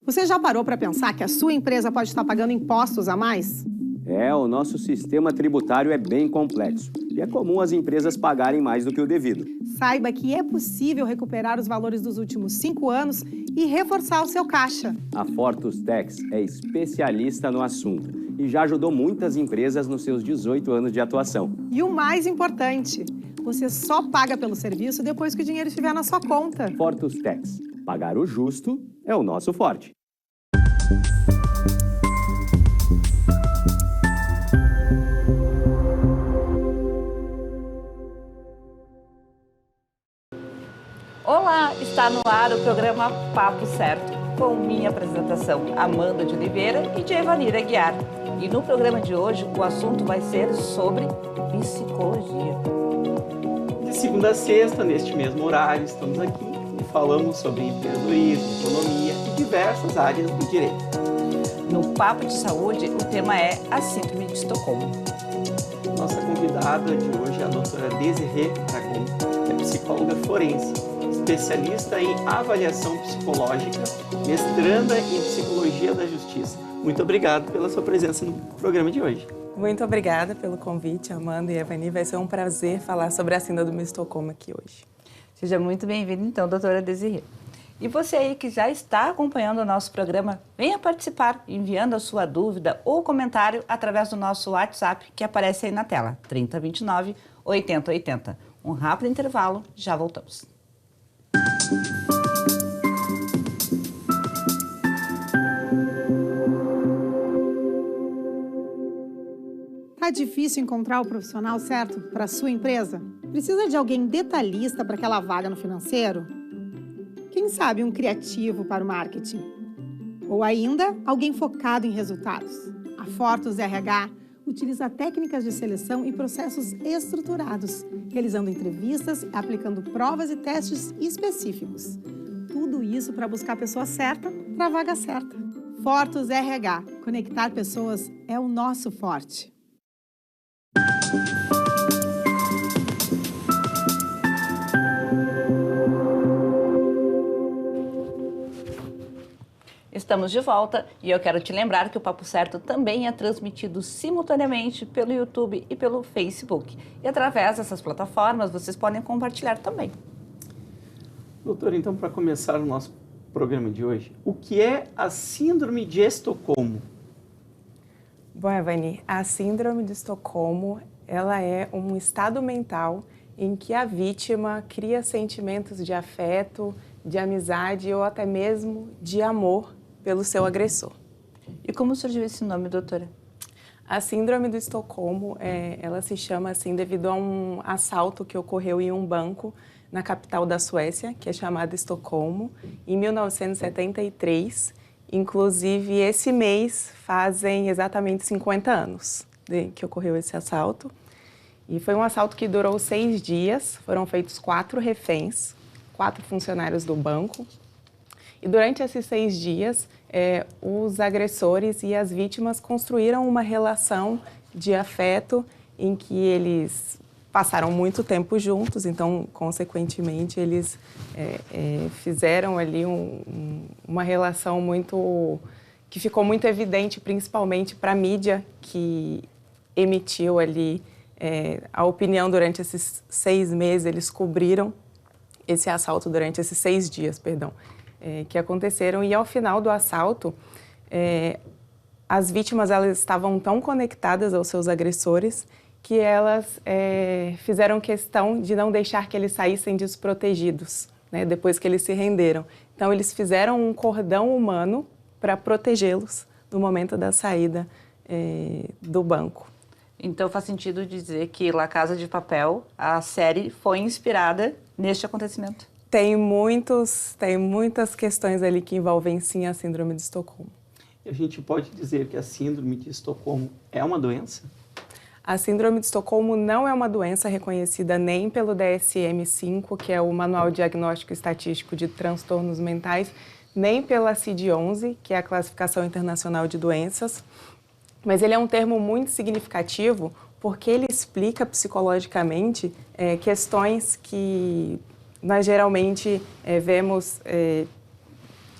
Você já parou para pensar que a sua empresa pode estar pagando impostos a mais? O nosso sistema tributário é bem complexo e é comum as empresas pagarem mais do que o devido. Saiba que é possível recuperar os valores dos últimos 5 anos e reforçar o seu caixa. A Fortus Tax é especialista no assunto e já ajudou muitas empresas nos seus 18 anos de atuação. E o mais importante, você só paga pelo serviço depois que o dinheiro estiver na sua conta. Fortus Tax. Pagar o justo é o nosso forte. Olá, está no ar o programa Papo Certo, com minha apresentação Amanda de Oliveira e de Evanira Aguiar. E no programa de hoje o assunto vai ser sobre psicologia. De segunda a sexta, neste mesmo horário, estamos aqui e falamos sobre empreendedorismo, economia e diversas áreas do direito. No Papo de Saúde, o tema é a Síndrome de Estocolmo. Nossa convidada de hoje é a doutora Desirê Dragon, é psicóloga forense, especialista em avaliação psicológica, mestranda em psicologia da justiça. Muito obrigado pela sua presença no programa de hoje. Muito obrigada pelo convite, Amanda e Evani. Vai ser um prazer falar sobre a Síndrome de Estocolmo aqui hoje. Seja muito bem-vinda, então, doutora Desirê. E você aí que já está acompanhando o nosso programa, venha participar enviando a sua dúvida ou comentário através do nosso WhatsApp que aparece aí na tela, 3029 8080. Um rápido intervalo, já voltamos. Tá difícil encontrar o profissional certo para a sua empresa? Precisa de alguém detalhista para aquela vaga no financeiro? Quem sabe um criativo para o marketing? Ou ainda, alguém focado em resultados? A Fortus RH utiliza técnicas de seleção e processos estruturados, realizando entrevistas e aplicando provas e testes específicos. Tudo isso para buscar a pessoa certa para a vaga certa. Fortus RH. Conectar pessoas é o nosso forte. Estamos de volta e eu quero te lembrar que o Papo Certo também é transmitido simultaneamente pelo YouTube e pelo Facebook. E através dessas plataformas vocês podem compartilhar também. Doutora, então, para começar o nosso programa de hoje, o que é a Síndrome de Estocolmo? Bom, Evani, a Síndrome de Estocolmo, ela é um estado mental em que a vítima cria sentimentos de afeto, de amizade ou até mesmo de amor pelo seu agressor. E como surgiu esse nome, doutora? A Síndrome de Estocolmo, ela se chama assim devido a um assalto que ocorreu em um banco na capital da Suécia, que é chamada Estocolmo, em 1973. Inclusive, esse mês fazem exatamente 50 anos que ocorreu esse assalto. E foi um assalto que durou 6 dias, foram feitos 4 reféns, 4 funcionários do banco. E durante esses 6 dias, os agressores e as vítimas construíram uma relação de afeto em que eles passaram muito tempo juntos, então, consequentemente, eles fizeram ali uma relação que ficou muito evidente, principalmente para a mídia que emitiu ali a opinião durante esses 6 meses. Eles cobriram esse assalto durante esses 6 dias, que aconteceram. E ao final do assalto, as vítimas elas estavam tão conectadas aos seus agressores que elas fizeram questão de não deixar que eles saíssem desprotegidos, né, depois que eles se renderam. Então, eles fizeram um cordão humano para protegê-los no momento da saída do banco. Então, faz sentido dizer que La Casa de Papel, a série, foi inspirada neste acontecimento? Tem muitas questões ali que envolvem, sim, a Síndrome de Estocolmo. E a gente pode dizer que a Síndrome de Estocolmo é uma doença? A Síndrome de Estocolmo não é uma doença reconhecida nem pelo DSM-5, que é o Manual Diagnóstico Estatístico de Transtornos Mentais, nem pela CID-11, que é a Classificação Internacional de Doenças. Mas ele é um termo muito significativo porque ele explica psicologicamente questões que nós geralmente vemos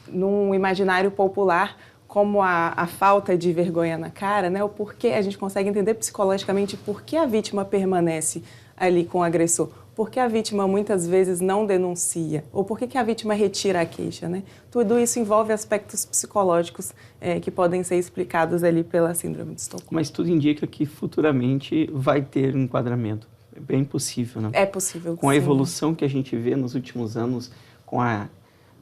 num imaginário popular como a falta de vergonha na cara, né? O porquê a gente consegue entender psicologicamente por que a vítima permanece ali com o agressor, por que a vítima muitas vezes não denuncia, ou por que a vítima retira a queixa, né? Tudo isso envolve aspectos psicológicos que podem ser explicados ali pela síndrome de Estocolmo. Mas tudo indica que futuramente vai ter um enquadramento. É bem possível, né? É possível. Com a sim. evolução que a gente vê nos últimos anos, com a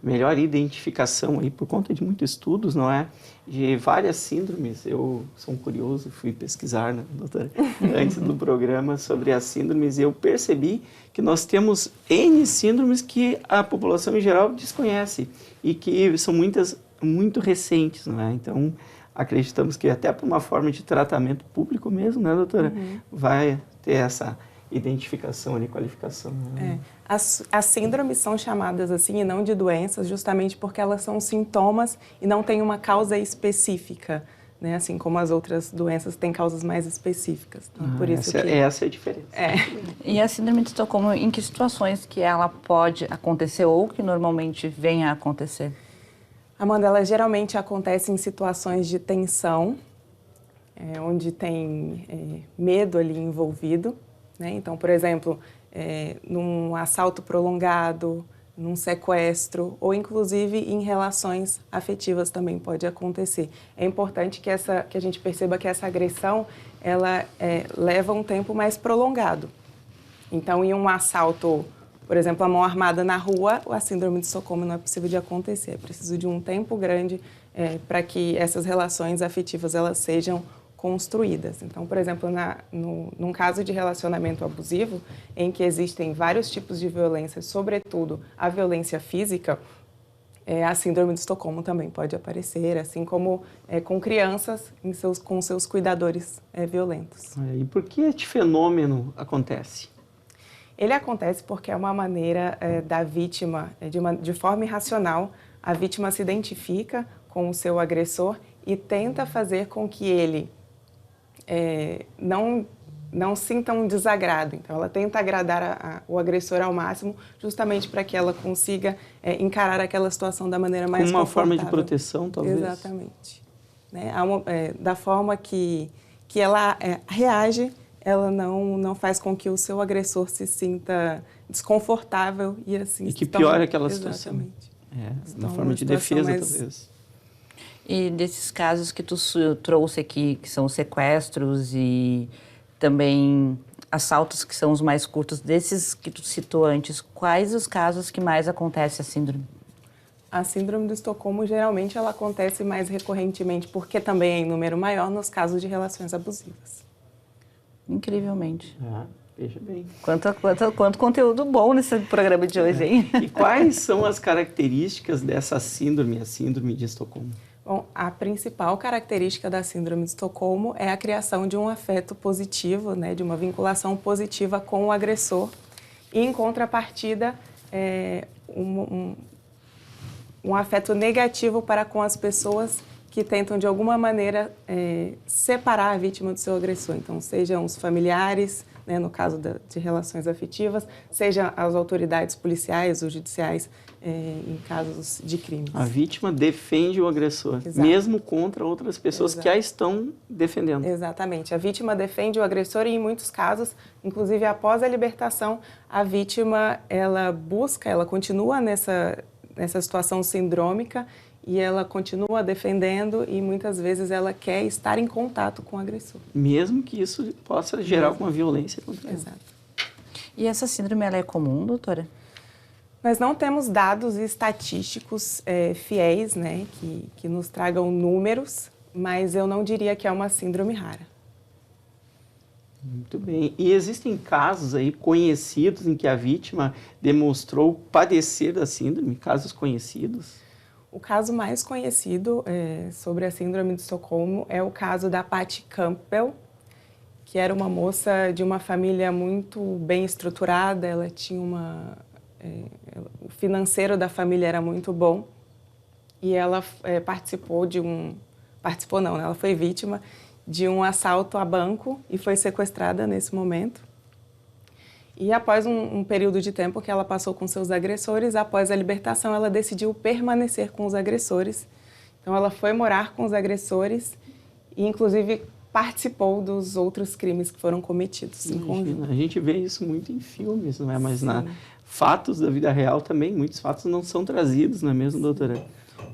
melhor identificação aí, por conta de muitos estudos, não é? De várias síndromes. Eu sou um curioso, fui pesquisar, né, doutora, antes do programa sobre as síndromes, e eu percebi que nós temos N síndromes que a população em geral desconhece e que são muitas muito recentes, não é? Então, acreditamos que até por uma forma de tratamento público mesmo, né, doutora? Vai ter essa identificação ali, qualificação. Né? As síndromes são chamadas assim e não de doenças, justamente porque elas são sintomas e não têm uma causa específica, né? Assim como as outras doenças têm causas mais específicas. Então, por isso essa é a diferença. E a síndrome de Estocolmo, em que situações que ela pode acontecer ou que normalmente vem a acontecer? Amanda, ela geralmente acontece em situações de tensão, onde tem medo ali envolvido. Né? Então, por exemplo, num assalto prolongado, num sequestro ou inclusive em relações afetivas também pode acontecer. É importante que a gente perceba que essa agressão ela leva um tempo mais prolongado. Então, em um assalto, por exemplo, a mão armada na rua, a síndrome de Estocolmo não é possível de acontecer. É preciso de um tempo grande para que essas relações afetivas elas sejam construídas. Então, por exemplo, num caso de relacionamento abusivo, em que existem vários tipos de violência, sobretudo a violência física, a síndrome de Estocolmo também pode aparecer, assim como com crianças com seus cuidadores violentos. E por que este fenômeno acontece? Ele acontece porque é uma maneira da vítima, de forma irracional, a vítima se identifica com o seu agressor e tenta fazer com que ele não sinta um desagrado. Então, ela tenta agradar o agressor ao máximo, justamente para que ela consiga encarar aquela situação da maneira mais confortável. Uma forma de proteção, talvez? Exatamente. Né? Da forma que ela reage, ela não faz com que o seu agressor se sinta desconfortável e assim... E que piore aquela situação. Exatamente. Uma forma de defesa, talvez. E desses casos que tu trouxe aqui, que são sequestros e também assaltos, que são os mais curtos, desses que tu citou antes, quais os casos que mais acontece a síndrome? A síndrome do Estocolmo, geralmente, ela acontece mais recorrentemente, porque também é em número maior nos casos de relações abusivas. Incrivelmente. Veja bem. Quanto conteúdo bom nesse programa de hoje, hein? E quais são as características dessa síndrome, a síndrome de Estocolmo? Bom, a principal característica da síndrome de Estocolmo é a criação de um afeto positivo, né, de uma vinculação positiva com o agressor. E, em contrapartida, um afeto negativo para com as pessoas que tentam, de alguma maneira, separar a vítima do seu agressor. Então, sejam os familiares, né, no caso de relações afetivas, seja as autoridades policiais ou judiciais em casos de crimes. A vítima defende o agressor, Exato. mesmo contra outras pessoas que a estão defendendo. Exatamente. A vítima defende o agressor e, em muitos casos, inclusive após a libertação, a vítima ela continua nessa situação sindrômica e ela continua defendendo e muitas vezes ela quer estar em contato com o agressor. Mesmo que isso possa gerar alguma violência contra ela. Exato. E essa síndrome ela é comum, doutora? Nós não temos dados estatísticos fiéis, né, que nos tragam números, mas eu não diria que é uma síndrome rara. Muito bem. E existem casos aí conhecidos em que a vítima demonstrou padecer da síndrome, casos conhecidos? O caso mais conhecido sobre a síndrome de Estocolmo é o caso da Patty Campbell, que era uma moça de uma família muito bem estruturada, ela tinha o financeiro da família era muito bom e ela ela foi vítima de um assalto a banco e foi sequestrada nesse momento. E após um período de tempo que ela passou com seus agressores, após a libertação, ela decidiu permanecer com os agressores. Então, ela foi morar com os agressores e, inclusive, participou dos outros crimes que foram cometidos em conjunto. A gente vê isso muito em filmes, não é? Mas fatos da vida real também, muitos fatos não são trazidos, não é mesmo, doutora?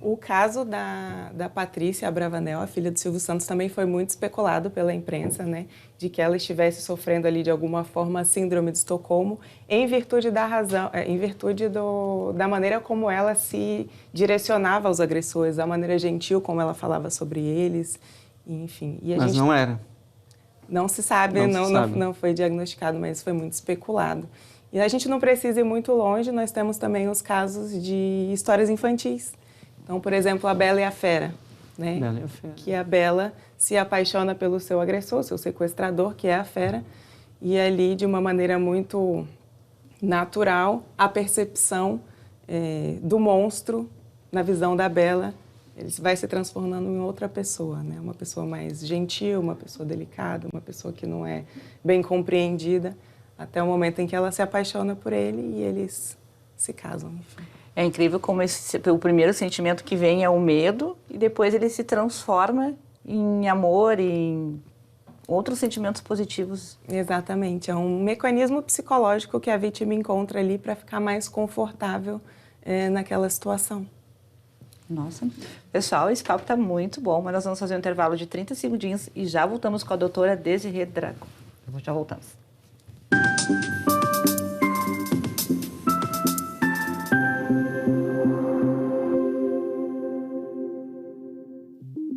O caso da Patrícia Abravanel, a filha do Silvio Santos, também foi muito especulado pela imprensa, né? De que ela estivesse sofrendo ali, de alguma forma, a síndrome de Estocolmo, em virtude da maneira como ela se direcionava aos agressores, da maneira gentil como ela falava sobre eles, enfim. Mas não era. Não se sabe, não foi diagnosticado, mas foi muito especulado. E a gente não precisa ir muito longe, nós temos também os casos de histórias infantis. Então, por exemplo, A Bela e a Fera, né? Bela e a Fera. Que a Bela se apaixona pelo seu agressor, seu sequestrador, que é a Fera, e ali, de uma maneira muito natural, a percepção do monstro na visão da Bela, ele vai se transformando em outra pessoa, né? Uma pessoa mais gentil, uma pessoa delicada, uma pessoa que não é bem compreendida, até o momento em que ela se apaixona por ele e eles se casam, enfim. É incrível como o primeiro sentimento que vem é o medo e depois ele se transforma em amor, em outros sentimentos positivos. Exatamente. É um mecanismo psicológico que a vítima encontra ali para ficar mais confortável naquela situação. Nossa. Pessoal, esse papo está muito bom, mas nós vamos fazer um intervalo de 30 segundinhos e já voltamos com a doutora Desirê Drago. Já voltamos.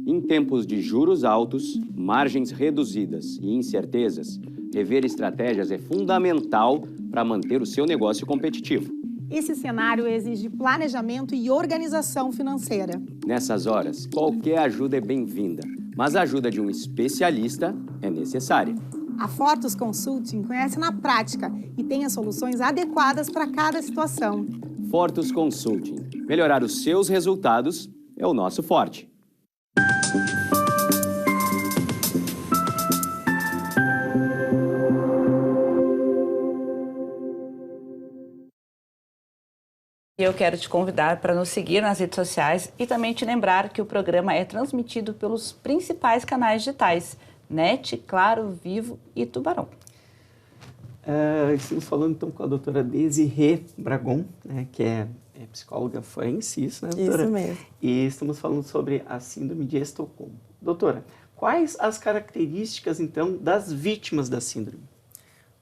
Em tempos de juros altos, margens reduzidas e incertezas, rever estratégias é fundamental para manter o seu negócio competitivo. Esse cenário exige planejamento e organização financeira. Nessas horas, qualquer ajuda é bem-vinda, mas a ajuda de um especialista é necessária. A Fortus Consulting conhece na prática e tem as soluções adequadas para cada situação. Fortus Consulting. Melhorar os seus resultados é o nosso forte. Eu quero te convidar para nos seguir nas redes sociais e também te lembrar que o programa é transmitido pelos principais canais digitais, NET, Claro, Vivo e Tubarão. Estamos falando então com a doutora Desirê Dragon, né, que é psicóloga forense, isso, né, doutora? Isso mesmo. E estamos falando sobre a síndrome de Estocolmo. Doutora, quais as características, então, das vítimas da síndrome?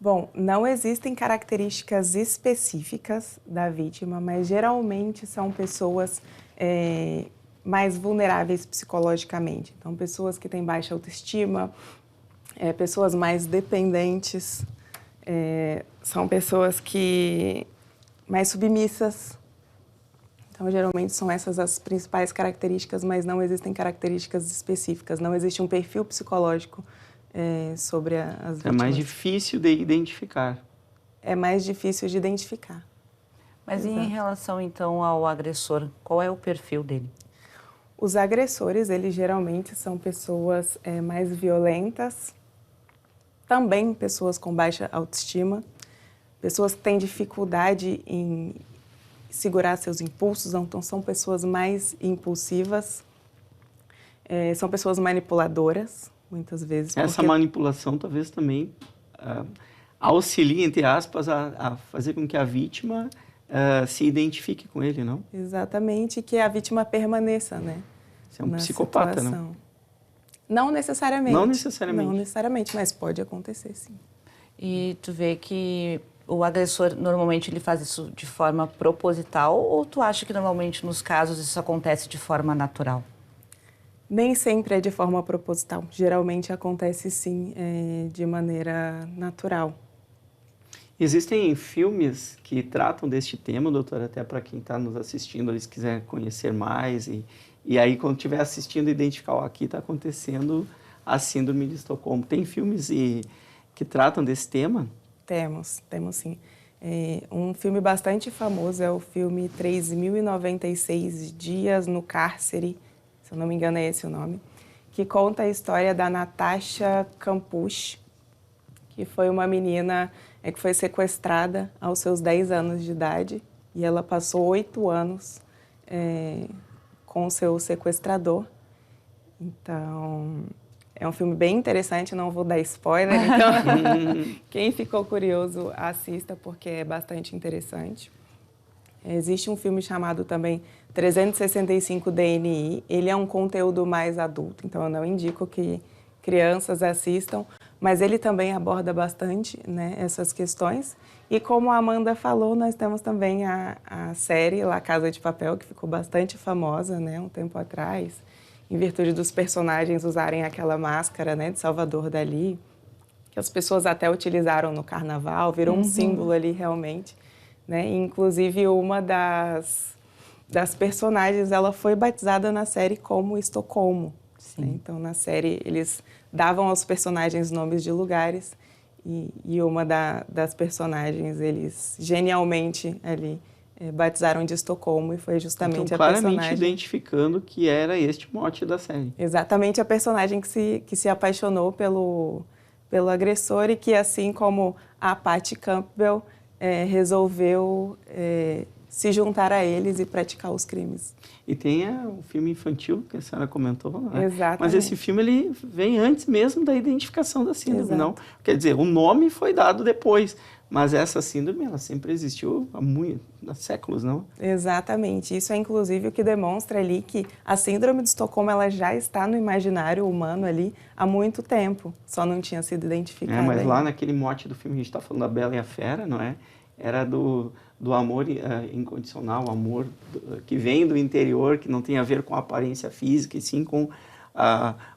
Bom, não existem características específicas da vítima, mas geralmente são pessoas mais vulneráveis psicologicamente. Então, pessoas que têm baixa autoestima, pessoas mais dependentes, são pessoas que mais submissas. Então, geralmente são essas as principais características, mas não existem características específicas. Não existe um perfil psicológico sobre as vítimas. É mais difícil de identificar. É mais difícil de identificar. Mas Exato. em relação, então, ao agressor, qual é o perfil dele? Os agressores, eles geralmente são pessoas mais violentas, também pessoas com baixa autoestima, pessoas que têm dificuldade em segurar seus impulsos, então são pessoas mais impulsivas, são pessoas manipuladoras, muitas vezes. Essa manipulação talvez também auxilie, entre aspas, a fazer com que a vítima se identifique com ele, não? Exatamente, que a vítima permaneça, né? Você é um psicopata, situação. não? Não necessariamente. Não necessariamente. Não necessariamente, mas pode acontecer, sim. E tu vê que o agressor, normalmente, ele faz isso de forma proposital ou tu acha que, normalmente, nos casos, isso acontece de forma natural? Nem sempre é de forma proposital. Geralmente acontece, sim, de maneira natural. Existem filmes que tratam deste tema, doutora, até para quem está nos assistindo, eles quiser conhecer mais e aí, quando estiver assistindo, identificar, aqui está acontecendo a síndrome de Estocolmo. Tem filmes que tratam desse tema? Temos sim. Um filme bastante famoso é o filme 3.096 Dias no Cárcere, se eu não me engano é esse o nome, que conta a história da Natasha Kampusch, que foi uma menina é que foi sequestrada aos seus 10 anos de idade e ela passou 8 anos com o seu sequestrador. Então, é um filme bem interessante, não vou dar spoiler, então quem ficou curioso, assista, porque é bastante interessante. Existe um filme chamado também 365 DNI, ele é um conteúdo mais adulto, então eu não indico que crianças assistam, mas ele também aborda bastante, né, essas questões. E como a Amanda falou, nós temos também a série La Casa de Papel, que ficou bastante famosa, né, um tempo atrás, em virtude dos personagens usarem aquela máscara, né, de Salvador Dalí, que as pessoas até utilizaram no carnaval, virou um símbolo ali realmente, né? Inclusive uma das personagens, ela foi batizada na série como Estocolmo. Né? Então na série eles davam aos personagens nomes de lugares e uma das personagens eles genialmente ali batizaram de Estocolmo e foi justamente então, a claramente personagem... identificando que era este mote da série. Exatamente a personagem que se apaixonou pelo agressor e que, assim como a Patty Campbell, resolveu se juntar a eles e praticar os crimes. E tem o filme infantil que a senhora comentou, né? Exatamente. Mas esse filme ele vem antes mesmo da identificação da síndrome, Exato. não? Quer dizer, o nome foi dado depois, mas essa síndrome ela sempre existiu há séculos, não? Exatamente. Isso é inclusive o que demonstra ali que a síndrome de Estocolmo ela já está no imaginário humano ali há muito tempo, só não tinha sido identificada. Mas lá ainda. naquele mote do filme, a gente está falando da Bela e a Fera, não é? Era do amor incondicional, o amor que vem do interior, que não tem a ver com a aparência física, e sim com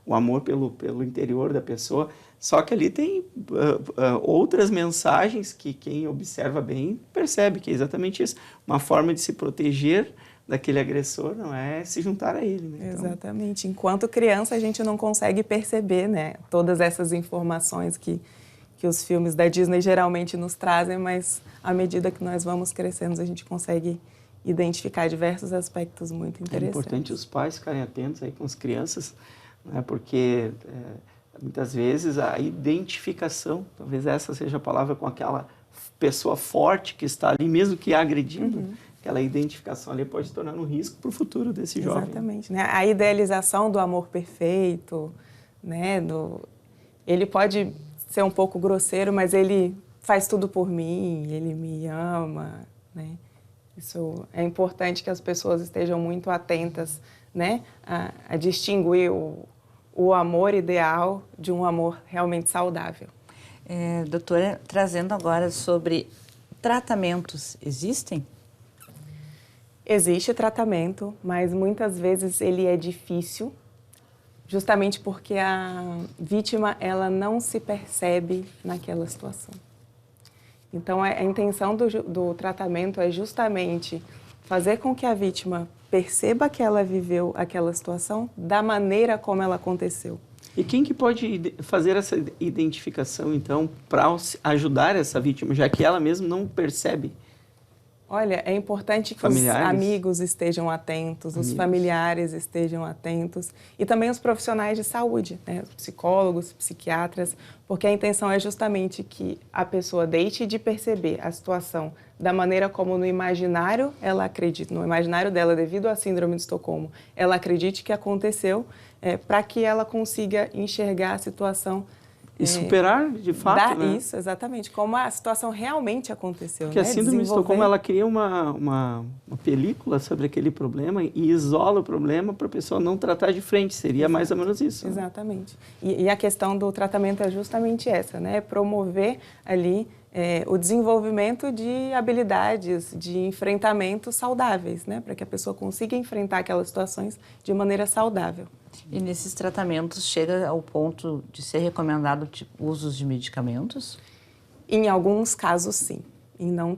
o amor pelo interior da pessoa. Só que ali tem outras mensagens que quem observa bem percebe que é exatamente isso. Uma forma de se proteger daquele agressor, não é se juntar a ele. Né? Então... Exatamente. Enquanto criança, a gente não consegue perceber, né, todas essas informações que os filmes da Disney geralmente nos trazem, mas à medida que nós vamos crescendo, a gente consegue identificar diversos aspectos muito interessantes. É importante os pais ficarem atentos aí com as crianças, né, porque muitas vezes a identificação, talvez essa seja a palavra, com aquela pessoa forte que está ali, mesmo que agredindo, aquela identificação ali pode se tornar um risco para o futuro desse jovem. Exatamente. Né? A idealização do amor perfeito, né, ele pode ser um pouco grosseiro, mas ele faz tudo por mim, ele me ama, né? Isso é importante que as pessoas estejam muito atentas, né, a distinguir o amor ideal de um amor realmente saudável. Doutora, trazendo agora sobre tratamentos, existem? Existe tratamento, mas muitas vezes ele é difícil, justamente porque a vítima ela não se percebe naquela situação. Então, a intenção do tratamento é justamente fazer com que a vítima perceba que ela viveu aquela situação da maneira como ela aconteceu. E quem que pode fazer essa identificação, então, para ajudar essa vítima, já que ela mesma não percebe? Olha, é importante que os amigos estejam atentos, os familiares estejam atentos e também os profissionais de saúde, né? Os psicólogos, psiquiatras, porque a intenção é justamente que a pessoa deixe de perceber a situação da maneira como no imaginário ela acredita, no imaginário dela, devido à síndrome de Estocolmo, ela acredite que aconteceu, para que ela consiga enxergar a situação e superar, de fato, né? Isso, exatamente. Como a situação realmente aconteceu. Porque, né? A síndrome de Estocolmo, ela cria uma película sobre aquele problema e isola o problema para a pessoa não tratar de frente. Seria mais ou menos isso. Exatamente. E a questão do tratamento é justamente essa, né? Promover ali o desenvolvimento de habilidades de enfrentamento saudáveis, né? Para que a pessoa consiga enfrentar aquelas situações de maneira saudável. E nesses tratamentos chega ao ponto de ser recomendado usos de medicamentos? Em alguns casos, sim. E não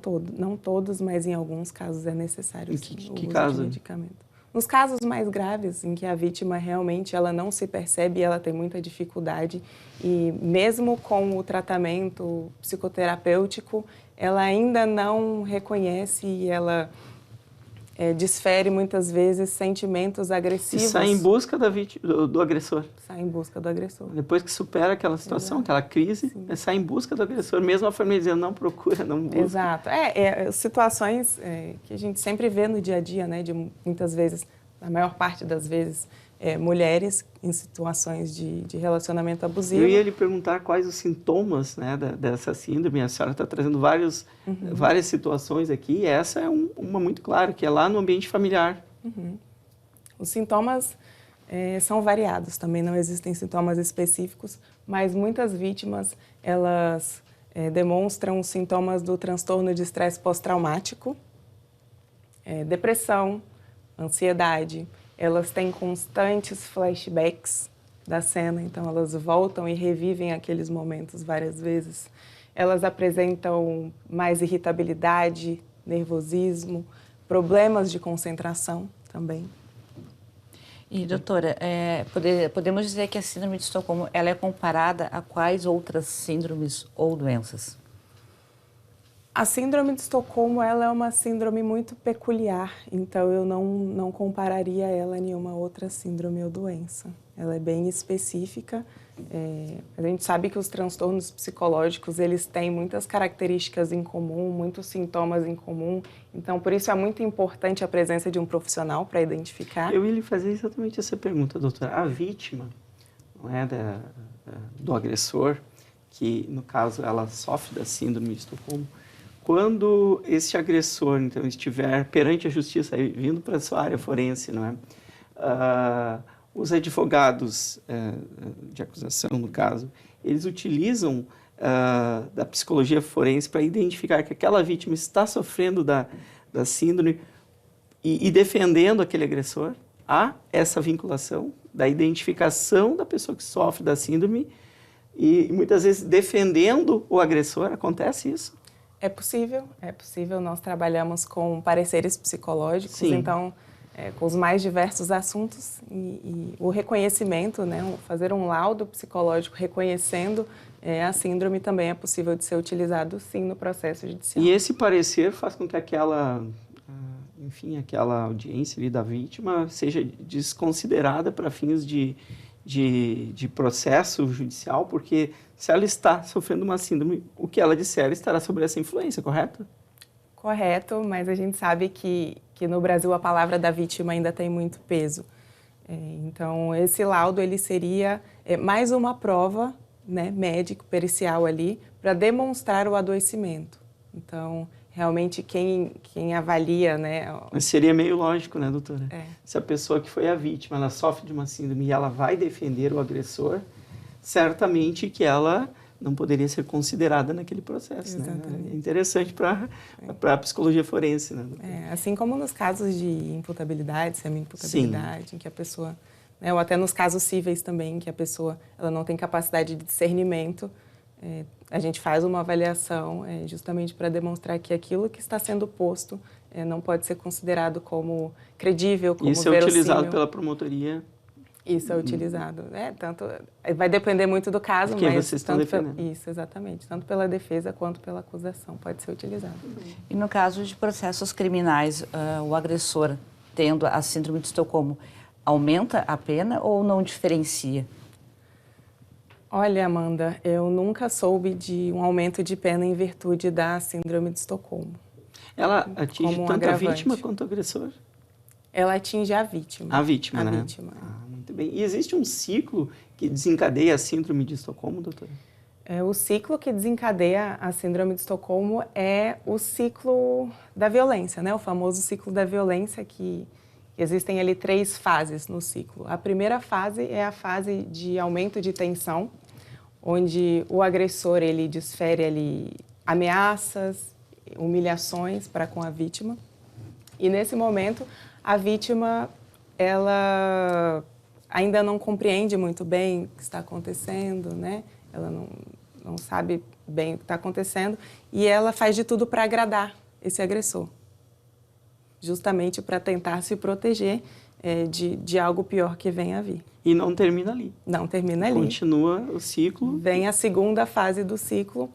todos, mas em alguns casos é necessário sim, o uso de medicamento. Nos casos mais graves, em que a vítima realmente ela não se percebe e ela tem muita dificuldade, e mesmo com o tratamento psicoterapêutico, ela ainda não reconhece e ela desfere muitas vezes sentimentos E agressivos. sai em busca do agressor. Sai em busca do agressor. Depois que supera aquela situação, aquela crise, sai em busca do agressor, mesmo a família dizendo não procura, não busca. Exato. Situações que a gente sempre vê no dia a dia, né? De muitas vezes, a maior parte das vezes, mulheres em situações de relacionamento abusivo. Eu ia lhe perguntar quais os sintomas, né, dessa síndrome. A senhora está trazendo várias situações aqui, e essa é uma muito clara, que é lá no ambiente familiar. Os sintomas são variados, também não existem sintomas específicos, mas muitas vítimas, elas demonstram sintomas do transtorno de estresse pós-traumático, depressão, ansiedade. Elas têm constantes flashbacks da cena, então elas voltam e revivem aqueles momentos várias vezes. Elas apresentam mais irritabilidade, nervosismo, problemas de concentração também. E, doutora, podemos dizer que a síndrome de Estocolmo ela é comparada a quais outras síndromes ou doenças? A síndrome de Estocolmo, ela é uma síndrome muito peculiar, então eu não compararia ela a nenhuma outra síndrome ou doença. Ela é bem específica. A gente sabe que os transtornos psicológicos, eles têm muitas características em comum, muitos sintomas em comum, então por isso é muito importante a presença de um profissional para identificar. Eu ia lhe fazer exatamente essa pergunta, doutora. A vítima, não é, do agressor, que no caso ela sofre da síndrome de Estocolmo, quando esse agressor, então, estiver perante a justiça, vindo para a sua área forense, não é? Os advogados de acusação, no caso, eles utilizam da psicologia forense para identificar que aquela vítima está sofrendo da síndrome e defendendo aquele agressor. Há essa vinculação da identificação da pessoa que sofre da síndrome e muitas vezes defendendo o agressor. Acontece isso? É possível. Nós trabalhamos com pareceres psicológicos, então, com os mais diversos assuntos e o reconhecimento, né, fazer um laudo psicológico reconhecendo a síndrome também é possível de ser utilizado, sim, no processo judicial. E esse parecer faz com que aquela audiência ali da vítima seja desconsiderada para fins de processo judicial, porque se ela está sofrendo uma síndrome, o que ela disser estará sob essa influência, correto? Correto, mas a gente sabe que no Brasil a palavra da vítima ainda tem muito peso. Então, esse laudo ele seria mais uma prova, né, médico-pericial ali, para demonstrar o adoecimento. Então, realmente quem avalia, né... Mas seria meio lógico, né, doutora? Se a pessoa que foi a vítima, ela sofre de uma síndrome e ela vai defender o agressor, certamente que ela não poderia ser considerada naquele processo, né? É interessante para a psicologia forense, né? Assim como nos casos de imputabilidade, semi-imputabilidade, em que a pessoa... Né, ou até nos casos cíveis também, em que a pessoa ela não tem capacidade de discernimento, a gente faz uma avaliação justamente para demonstrar que aquilo que está sendo posto não pode ser considerado como credível, como verossímil. Isso é utilizado pela promotoria? Isso é utilizado. Tanto, vai depender muito do caso, porque mas... vocês estão defendendo. Isso, exatamente. Tanto pela defesa quanto pela acusação pode ser utilizado. E no caso de processos criminais, o agressor tendo a síndrome de Estocolmo, aumenta a pena ou não diferencia? Olha, Amanda, eu nunca soube de um aumento de pena em virtude da síndrome de Estocolmo. Ela atinge tanto a vítima quanto o agressor? Ela atinge a vítima. A vítima, né? Vítima. Muito bem. E existe um ciclo que desencadeia a síndrome de Estocolmo, doutora? O ciclo que desencadeia a síndrome de Estocolmo é o ciclo da violência, né? O famoso ciclo da violência, que existem ali 3 fases no ciclo. A primeira fase é a fase de aumento de tensão, onde o agressor ele desfere ali ameaças, humilhações para com a vítima. E nesse momento, a vítima ela ainda não compreende muito bem o que está acontecendo, né? Ela não sabe bem o que está acontecendo e ela faz de tudo para agradar esse agressor, justamente para tentar se proteger de algo pior que venha a vir. E não termina ali. Não termina ali. Continua o ciclo. Vem a segunda fase do ciclo,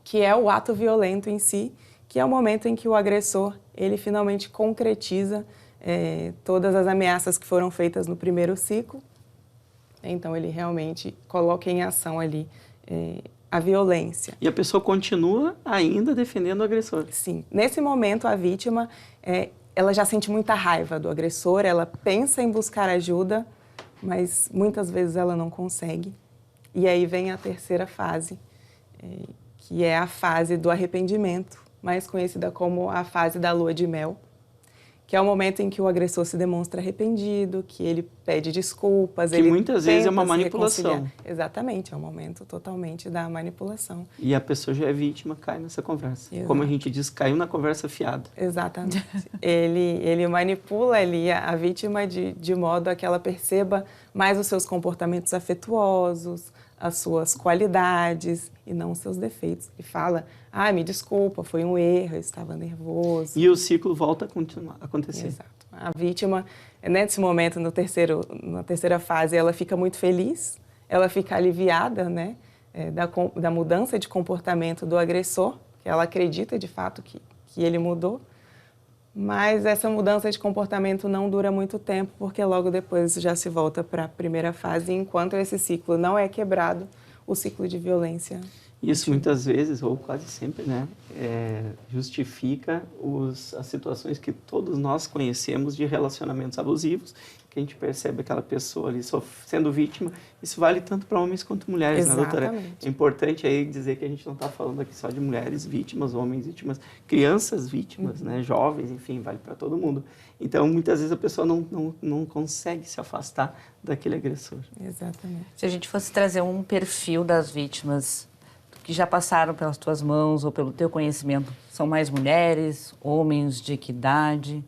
que é o ato violento em si, que é o momento em que o agressor ele finalmente concretiza todas as ameaças que foram feitas no primeiro ciclo. Então, ele realmente coloca em ação ali a violência. E a pessoa continua ainda defendendo o agressor. Sim. Nesse momento, a vítima, ela já sente muita raiva do agressor, ela pensa em buscar ajuda, mas muitas vezes ela não consegue. E aí vem a terceira fase, que é a fase do arrependimento, mais conhecida como a fase da lua de mel, que é o momento em que o agressor se demonstra arrependido, que ele pede desculpas. Que ele muitas vezes é uma tenta se manipulação. reconciliar. Exatamente, é um momento totalmente da manipulação. E a pessoa já é vítima, cai nessa conversa. Exato. Como a gente diz, caiu na conversa fiada. Exatamente. ele manipula ali a vítima de modo a que ela perceba mais os seus comportamentos afetuosos, as suas qualidades e não os seus defeitos. E fala, me desculpa, foi um erro, eu estava nervoso. E o ciclo volta a continuar a acontecer. Exato. A vítima, nesse momento, na terceira fase, ela fica muito feliz, ela fica aliviada, né, da mudança de comportamento do agressor, que ela acredita de fato que ele mudou. Mas essa mudança de comportamento não dura muito tempo, porque logo depois já se volta para a primeira fase, enquanto esse ciclo não é quebrado, o ciclo de violência. Isso muitas vezes, ou quase sempre, né, justifica as situações que todos nós conhecemos de relacionamentos abusivos, que a gente percebe aquela pessoa ali sendo vítima. Isso vale tanto para homens quanto mulheres, Exatamente. né, doutora? É importante aí dizer que a gente não está falando aqui só de mulheres vítimas, homens vítimas, crianças vítimas, né, jovens, enfim, vale para todo mundo. Então, muitas vezes a pessoa não consegue se afastar daquele agressor. Exatamente. Se a gente fosse trazer um perfil das vítimas que já passaram pelas tuas mãos ou pelo teu conhecimento, são mais mulheres, homens, de que idade?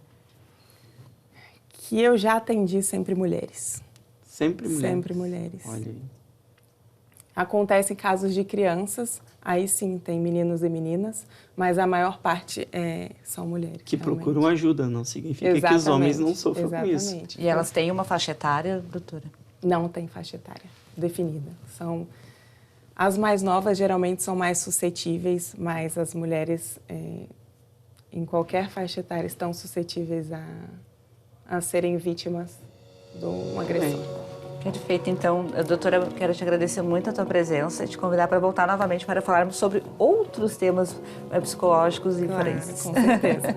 Que eu já atendi sempre mulheres. Sempre mulheres? Sempre mulheres. Olha aí. Acontece em casos de crianças, aí sim tem meninos e meninas, mas a maior parte são mulheres. Que realmente. procuram ajuda, não significa que os homens não sofram com isso. Exatamente. E elas têm uma faixa etária, doutora? Não tem faixa etária definida. As mais novas geralmente são mais suscetíveis, mas as mulheres em qualquer faixa etária estão suscetíveis a serem vítimas de um agressor. Perfeito. Então, doutora, eu quero te agradecer muito a tua presença e te convidar para voltar novamente para falarmos sobre outros temas psicológicos e forenses. Com certeza.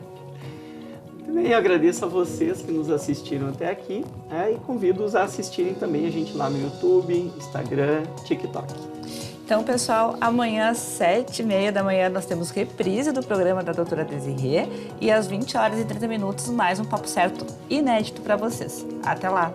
Bem, eu agradeço a vocês que nos assistiram até aqui, e convido-os a assistirem também a gente lá no YouTube, Instagram, TikTok. Então, pessoal, amanhã às 7h30 da manhã nós temos reprise do programa da doutora Desirê e às 20h30 mais um Papo Certo inédito para vocês. Até lá!